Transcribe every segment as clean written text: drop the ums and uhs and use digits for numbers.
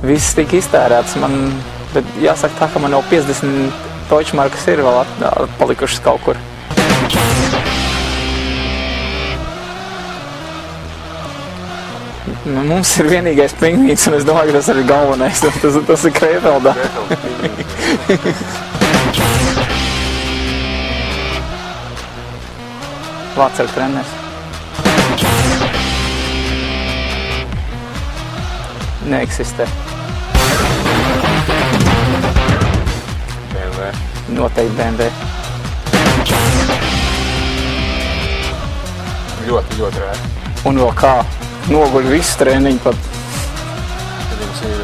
Viss tika iztērēts. Bet jāsaka tā, ka man jau 50 točmarkas ir vēl palikušas kaut kur. Mums ir vienīgais pingvīns, un es domāju, ka tas ir galvenais. Tas ir Krefeldā. Vāceru treneris. Neeksistē. BMW. Noteikti BMW. Ļoti rēti. Un vēl kā noguļ visu treniņu pat. Tad jums ir...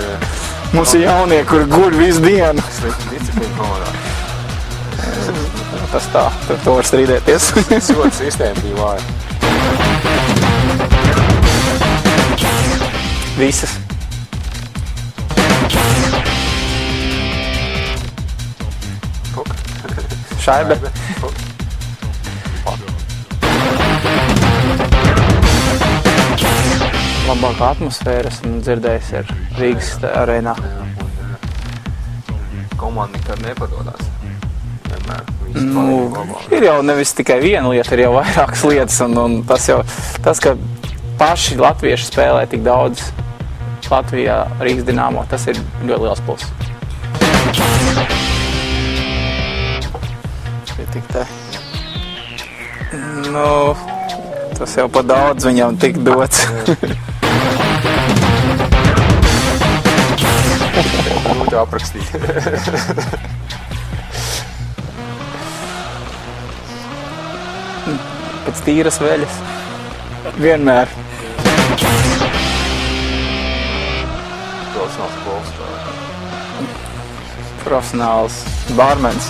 Mums ir jaunie, kuri guļ visu dienu. Slikti disciplīna komandā. Tas tā, tur to var strīdēties. Soda sistēma bija vāja. Visas. Šaibe. Labākā atmosfēra esmu dzirdējis ir Rīgas arēnā. Komanda nekad nepadodās. Vienmēr Ir jau nevis tikai viena lieta, ir jau vairākas lietas. Un tas, ka paši latvieši spēlē tik daudz Latvijā Rīgas Dinamo, tas ir ļoti liels pluss. Tik te. Tas jau pa daudz viņam tik dots. Grūti aprakstīt. Pēc tīras veļas. Vienmēr. Profesionāls golfs. Profesionāls bārmens.